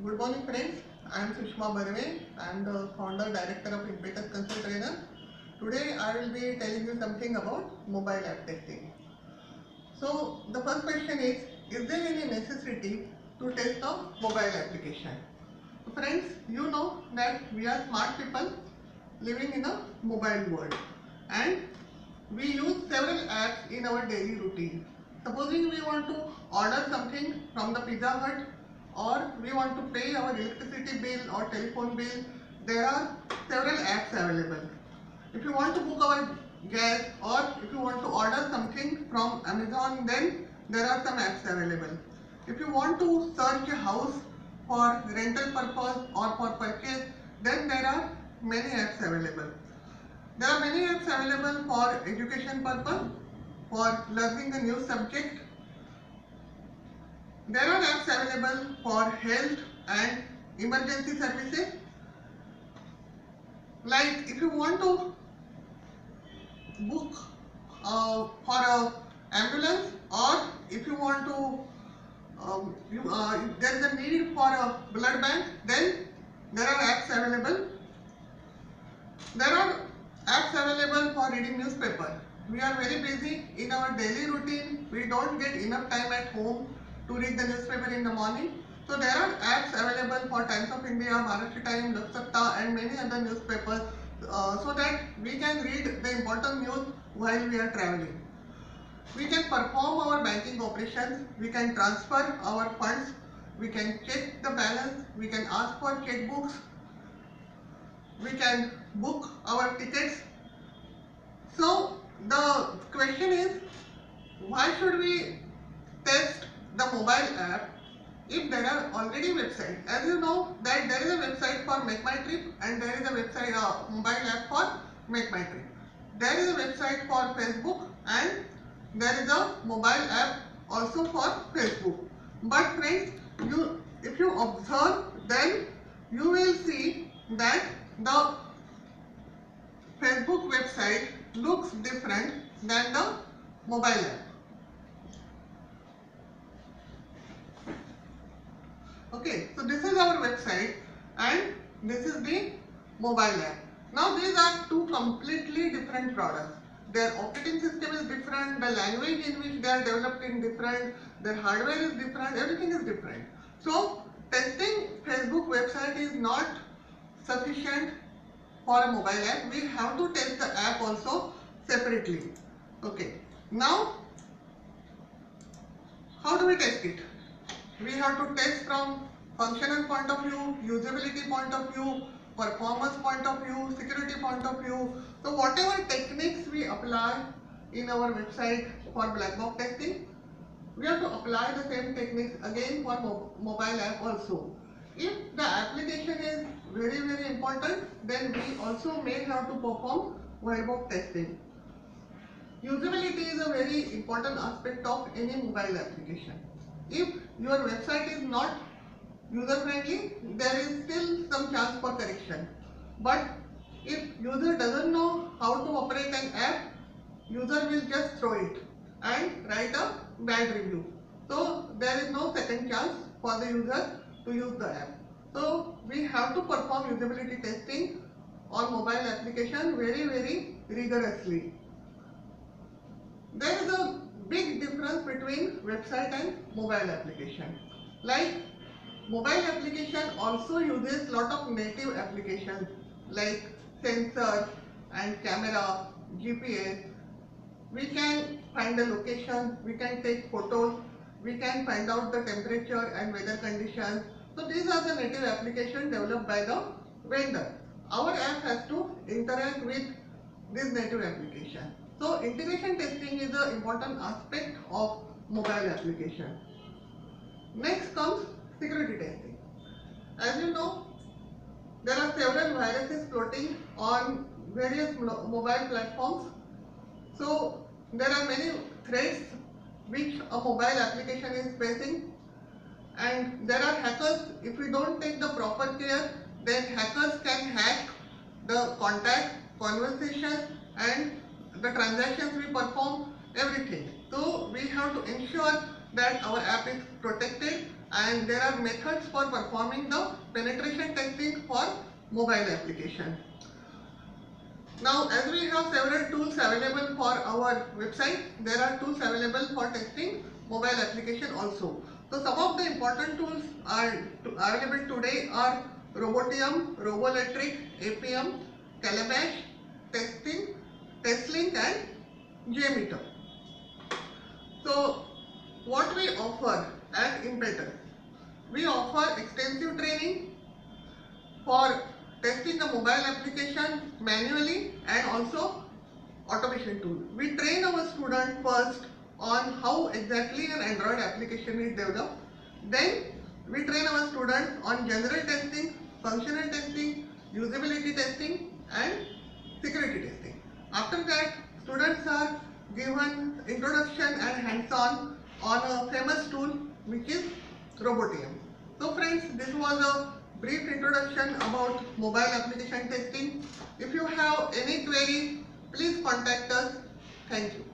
Good morning friends, I am Sushma Barve. I am the founder director of Impetus Consult Trainer. Today I will be telling you something about mobile app testing. So the first question is there any necessity to test a mobile application? So friends, you know that we are smart people living in a mobile world and we use several apps in our daily routine. Supposing we want to order something from the Pizza Hut or we want to pay our electricity bill or telephone bill, there are several apps available. If you want to book our gas or if you want to order something from Amazon, then there are some apps available. If you want to search a house for rental purpose or for purchase, then there are many apps available. There are many apps available for education purpose, for learning a new subject. There are apps available for health and emergency services. Like if you want to book for a ambulance or if you want to if there is a need for a blood bank, then there are apps available. There are apps available for reading newspaper. We are very busy in our daily routine. We don't get enough time at home to read the newspaper in the morning. So there are apps available for Times of India, Maharashtra Times, Loksatta and many other newspapers so that we can read the important news while we are traveling. We can perform our banking operations, we can transfer our funds, we can check the balance, we can ask for checkbooks, we can book our tickets. So the question is, why should we test the mobile app if there are already websites? As you know that there is a website for Make My Trip and there is a website mobile app for Make My Trip. There is a website for Facebook and there is a mobile app also for Facebook. But friends, if you observe, then you will see that the Facebook website looks different than the mobile app. Okay, so this is our website and this is the mobile app. Now these are two completely different products. Their operating system is different, the language in which they are developed is different, their hardware is different, everything is different. So testing Facebook website is not sufficient for a mobile app. We have to test the app also separately. Okay, now how do we test it? We have to test from functional point of view, usability point of view, performance point of view, security point of view. So whatever techniques we apply in our website for black box testing, we have to apply the same techniques again for mobile app also. If the application is very important, then we also may have to perform white box testing. Usability is a very important aspect of any mobile application. If your website is not user friendly, there is still some chance for correction. But if user doesn't know how to operate an app, user will just throw it and write a bad review. So there is no second chance for the user to use the app. So we have to perform usability testing on mobile application very rigorously. There is a big difference between website and mobile application. Like mobile application also uses lot of native applications like sensor and camera, GPS. We can find the location, we can take photos, we can find out the temperature and weather conditions. So these are the native applications developed by the vendor. Our app has to interact with this native application. So integration testing is an important aspect of mobile application. Next comes security testing. As you know, there are several viruses floating on various mobile platforms. So there are many threats which a mobile application is facing, and there are hackers. If we don't take the proper care, then hackers can hack the contact, conversation and the transactions we perform, everything. So we have to ensure that our app is protected and there are methods for performing the penetration testing for mobile application. Now, as we have several tools available for our website, there are tools available for testing mobile application also. So some of the important tools are available today are Robotium, Robolectric, APM, Calabash, Testing, TestLink and JMeter. So what we offer at Impetus? We offer extensive training for testing the mobile application manually and also automation tool. We train our student first on how exactly an Android application is developed. Then we train our students on general testing, functional testing, usability testing and security testing. After that, students are given introduction and hands-on on a famous tool which is Robotium. So friends, this was a brief introduction about mobile application testing. If you have any query, please contact us. Thank you.